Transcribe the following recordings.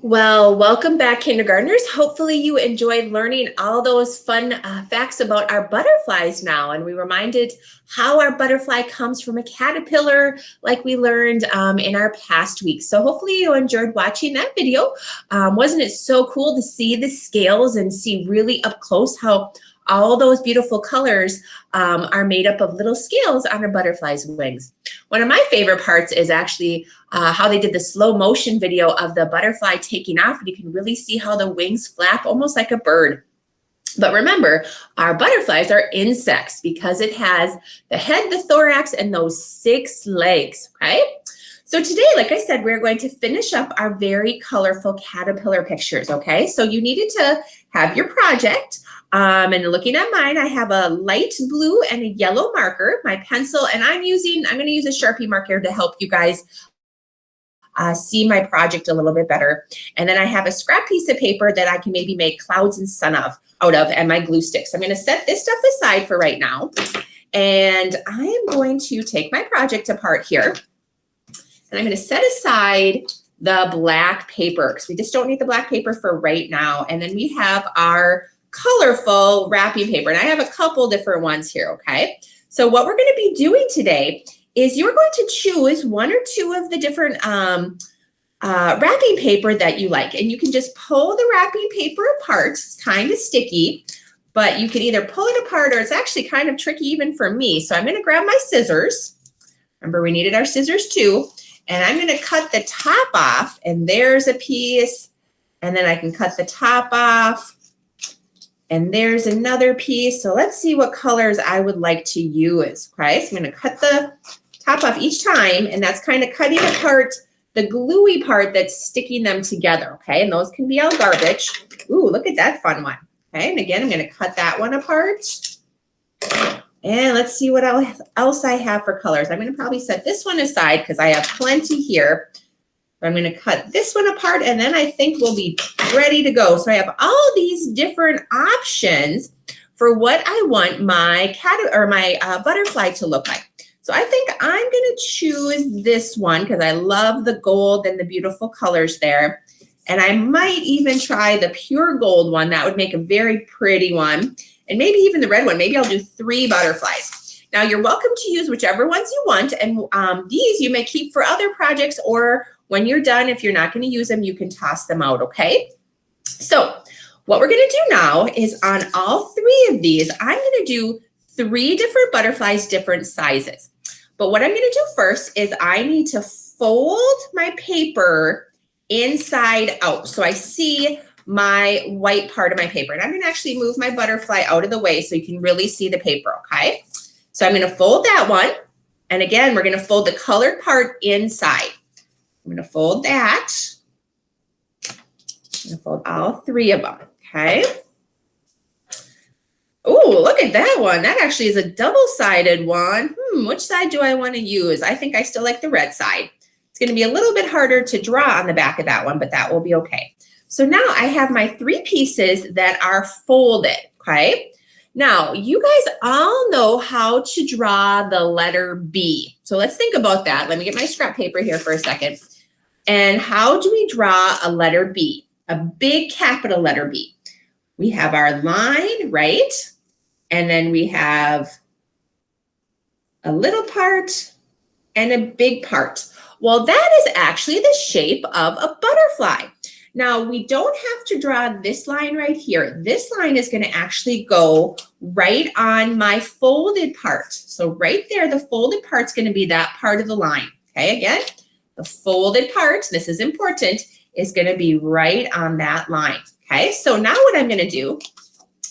Well, welcome back, kindergartners. Hopefully you enjoyed learning all those fun facts about our butterflies now. And we reminded how our butterfly comes from a caterpillar like we learned in our past weeks. So hopefully you enjoyed watching that video. Wasn't it so cool to see the scales and see really up close how all those beautiful colors are made up of little scales on a butterfly's wings? One of my favorite parts is actually how they did the slow motion video of the butterfly taking off, and you can really see how the wings flap almost like a bird. But remember, our butterflies are insects because it has the head, the thorax, and those 6 legs, okay? So today, like I said, we're going to finish up our very colorful caterpillar pictures, okay? So you needed to have your project. And looking at mine, I have a light blue and a yellow marker, my pencil, and I'm going to use a Sharpie marker to help you guys see my project a little bit better. And then I have a scrap piece of paper that I can maybe make clouds and sun out of, and my glue sticks. I'm going to set this stuff aside for right now. And I am going to take my project apart here. And I'm going to set aside the black paper because we just don't need the black paper for right now. And then we have our colorful wrapping paper. And I have a couple different ones here, okay? So what we're going to be doing today is you're going to choose 1 or 2 of the different wrapping paper that you like. And you can just pull the wrapping paper apart. It's kind of sticky, but you can either pull it apart or it's actually kind of tricky even for me. So I'm going to grab my scissors. Remember, we needed our scissors too. And I'm going to cut the top off, and there's a piece. And then I can cut the top off, and there's another piece. So let's see what colors I would like to use, okay? So I'm going to cut the top off each time, and that's kind of cutting apart the gluey part that's sticking them together, okay? And those can be all garbage. Ooh, look at that fun one, okay? And again, I'm going to cut that one apart. And let's see what else I have for colors. I'm going to probably set this one aside because I have plenty here. I'm going to cut this one apart, and then I think we'll be ready to go. So I have all these different options for what I want my butterfly to look like. So I think I'm going to choose this one because I love the gold and the beautiful colors there. And I might even try the pure gold one. That would make a very pretty one. And maybe even the red one. Maybe I'll do 3 butterflies. Now you're welcome to use whichever ones you want. And these you may keep for other projects, or when you're done, if you're not going to use them, you can toss them out, okay? So what we're going to do now is on all 3 of these, I'm going to do 3 different butterflies, different sizes. But what I'm going to do first is I need to fold my paper inside out. So I see my white part of my paper. And I'm going to actually move my butterfly out of the way so you can really see the paper, okay? So I'm going to fold that one. And again, we're going to fold the colored part inside. I'm going to fold that. I'm going to fold all 3 of them, okay? Oh, look at that one. That actually is a double-sided one. Which side do I want to use? I think I still like the red side. It's going to be a little bit harder to draw on the back of that one, but that will be okay. So now I have my 3 pieces that are folded, okay? Now, you guys all know how to draw the letter B. So let's think about that. Let me get my scrap paper here for a second. And how do we draw a letter B? A big capital letter B. We have our line, right? And then we have a little part and a big part. Well, that is actually the shape of a butterfly. Now, we don't have to draw this line right here. This line is going to actually go right on my folded part. So right there, the folded part's going to be that part of the line. Okay, again, the folded part, this is important, is going to be right on that line. Okay, so now what I'm going to do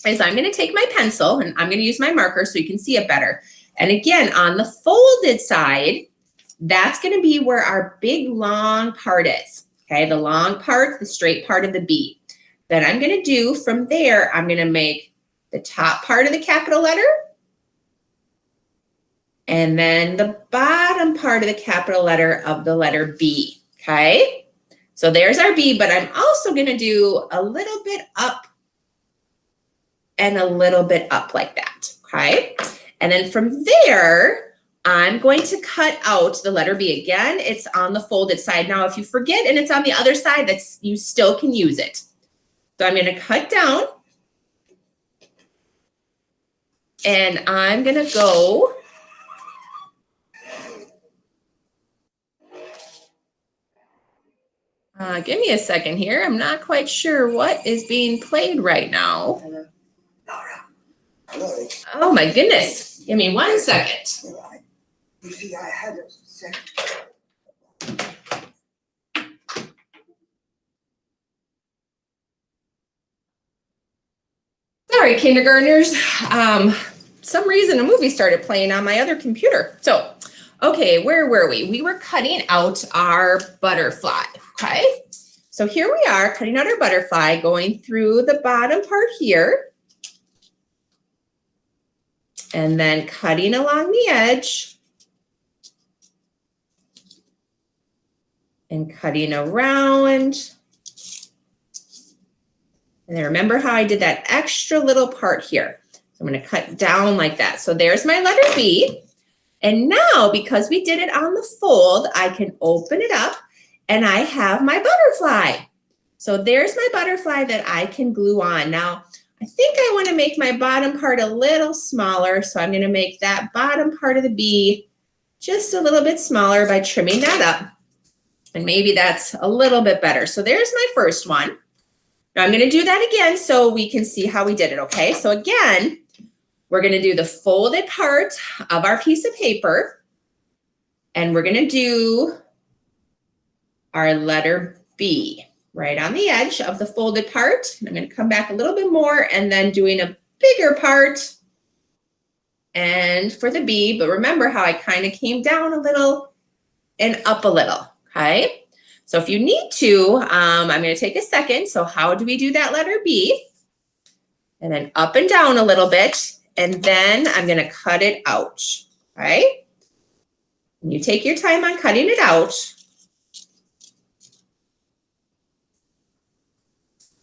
is I'm going to take my pencil and I'm going to use my marker so you can see it better. And again, on the folded side, that's going to be where our big long part is. Okay, the long part, the straight part of the B. Then I'm going to do from there, I'm going to make the top part of the capital letter and then the bottom part of the capital letter of the letter B. Okay, so there's our B, but I'm also going to do a little bit up and a little bit up like that. Okay, and then from there, I'm going to cut out the letter B. Again, it's on the folded side. Now, if you forget and it's on the other side, you still can use it. So I'm going to cut down. And I'm going to go give me a second here. I'm not quite sure what is being played right now. Oh my goodness. Give me 1 second. You see, I had a second. Sorry, kindergartners. Some reason a movie started playing on my other computer. So, okay, where were we? We were cutting out our butterfly, okay? So here we are cutting out our butterfly, going through the bottom part here. And then cutting along the edge. And cutting around. And then remember how I did that extra little part here. So I'm going to cut down like that. So there's my letter B. And now, because we did it on the fold, I can open it up and I have my butterfly. So there's my butterfly that I can glue on. Now, I think I want to make my bottom part a little smaller. So I'm going to make that bottom part of the B just a little bit smaller by trimming that up. And maybe that's a little bit better. So there's my first one. Now I'm going to do that again so we can see how we did it, okay? So again, we're going to do the folded part of our piece of paper, and we're going to do our letter B right on the edge of the folded part. I'm going to come back a little bit more and then doing a bigger part and for the B, but remember how I kind of came down a little and up a little, okay? So if you need to, I'm going to take a second. So how do we do that letter B? And then up and down a little bit, and then I'm going to cut it out, right? And you take your time on cutting it out.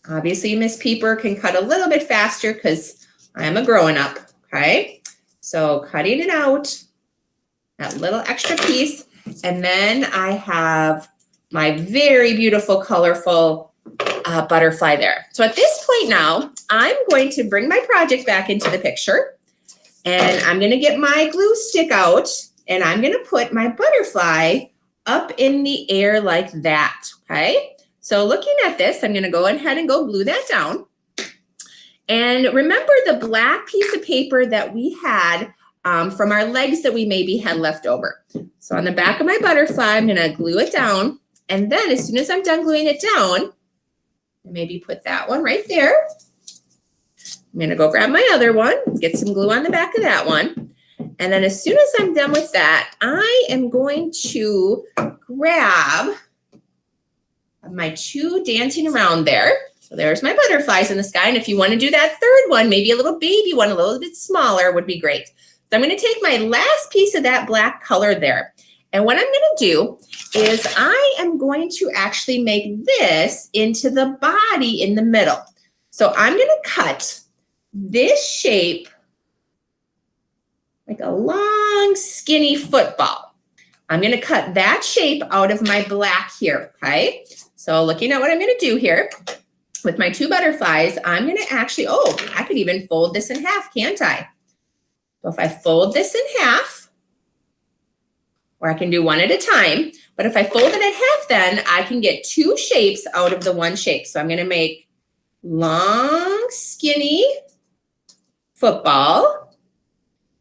Obviously, Miss Peeper can cut a little bit faster because I'm a grown-up, okay? So cutting it out, that little extra piece, and then I have my very beautiful, colorful butterfly there. So at this point now, I'm going to bring my project back into the picture, and I'm going to get my glue stick out, and I'm going to put my butterfly up in the air like that, okay? So looking at this, I'm going to go ahead and go glue that down. And remember the black piece of paper that we had from our legs that we maybe had left over. So on the back of my butterfly, I'm going to glue it down. And then as soon as I'm done gluing it down, maybe put that one right there. I'm going to go grab my other one, get some glue on the back of that one. And then as soon as I'm done with that, I am going to grab my two dancing around there. So there's my butterflies in the sky. And if you want to do that third one, maybe a little baby one, a little bit smaller would be great. So I'm going to take my last piece of that black color there. And what I'm going to do is I am going to actually make this into the body in the middle. So I'm going to cut this shape like a long, skinny football. I'm going to cut that shape out of my black here, okay? So looking at what I'm going to do here with my two butterflies, I'm going to actually, oh, I could even fold this in half, can't I? So if I fold this in half, or I can do one at a time. But if I fold it in half, then I can get two shapes out of the one shape. So I'm going to make long, skinny football.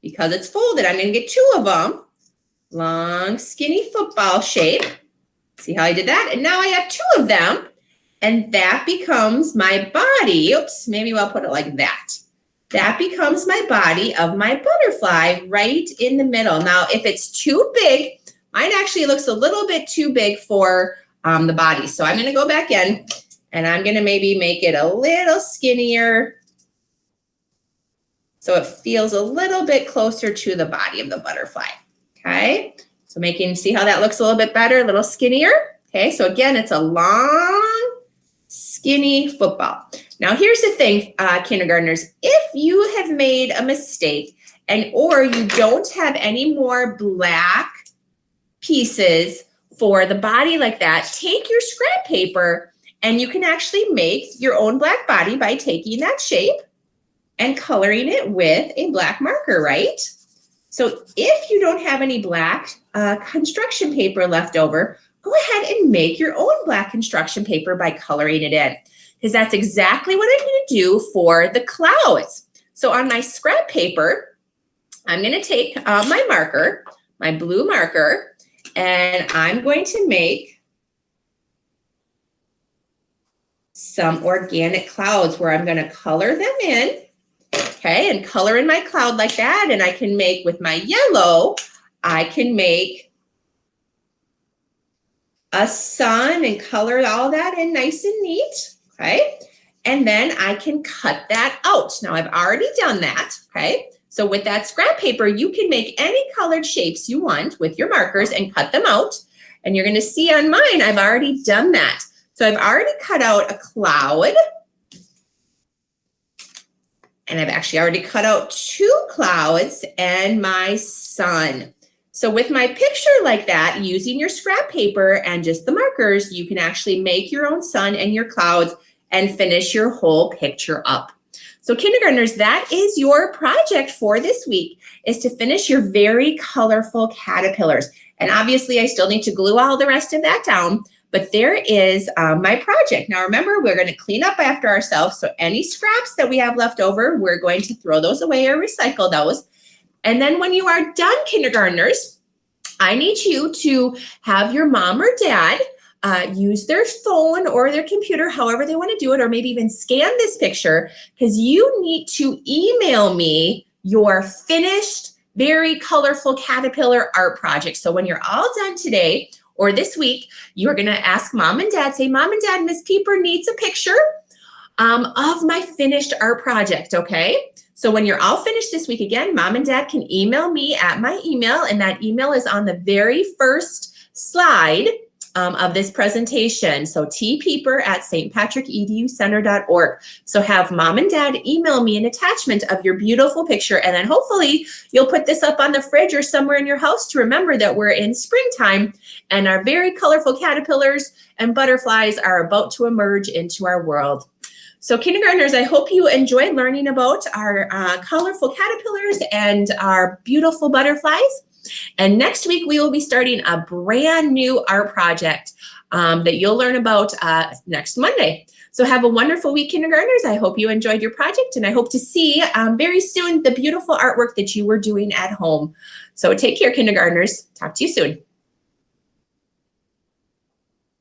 Because it's folded, I'm going to get two of them. Long, skinny football shape. See how I did that? And now I have two of them. And that becomes my body. Oops, maybe I'll put it like that. That becomes my body of my butterfly right in the middle. Now, if it's too big, mine actually looks a little bit too big for the body. So I'm going to go back in and I'm going to maybe make it a little skinnier so it feels a little bit closer to the body of the butterfly. Okay, so see how that looks a little bit better, a little skinnier. Okay, so again, it's a long, skinny football. Now, here's the thing, kindergartners. If you have made a mistake and or you don't have any more black pieces for the body like that, take your scrap paper and you can actually make your own black body by taking that shape and coloring it with a black marker, right? So if you don't have any black construction paper left over, go ahead and make your own black construction paper by coloring it in, because that's exactly what I'm going to do for the clouds. So on my scrap paper, I'm going to take my marker, my blue marker, and I'm going to make some organic clouds where I'm going to color them in. Okay, and color in my cloud like that, and I can make with my yellow, I can make a sun and color all that in nice and neat, okay? And then I can cut that out. Now I've already done that, okay? So with that scrap paper, you can make any colored shapes you want with your markers and cut them out. And you're gonna see on mine, I've already done that. So I've already cut out a cloud, and I've actually already cut out 2 clouds and my sun. So with my picture like that, using your scrap paper and just the markers, you can actually make your own sun and your clouds and finish your whole picture up. So kindergartners, that is your project for this week, is to finish your very colorful caterpillars. And obviously I still need to glue all the rest of that down, but there is my project. Now remember, we're going to clean up after ourselves. So any scraps that we have left over, we're going to throw those away or recycle those. And then when you are done, kindergartners, I need you to have your mom or dad use their phone or their computer, however they want to do it, or maybe even scan this picture, because you need to email me your finished, very colorful caterpillar art project. So when you're all done today, or this week, you're gonna ask mom and dad, say, Mom and Dad, Miss Pieper needs a picture of my finished art project, okay? So when you're all finished this week, again, mom and dad can email me at my email, and that email is on the very first slide of this presentation. So tpieper@stpatrickeducenter.org. So have mom and dad email me an attachment of your beautiful picture, and then hopefully you'll put this up on the fridge or somewhere in your house to remember that we're in springtime and our very colorful caterpillars and butterflies are about to emerge into our world. So kindergartners, I hope you enjoyed learning about our colorful caterpillars and our beautiful butterflies. And next week, we will be starting a brand new art project that you'll learn about next Monday. So have a wonderful week, kindergartners. I hope you enjoyed your project, and I hope to see very soon the beautiful artwork that you were doing at home. So take care, kindergartners. Talk to you soon.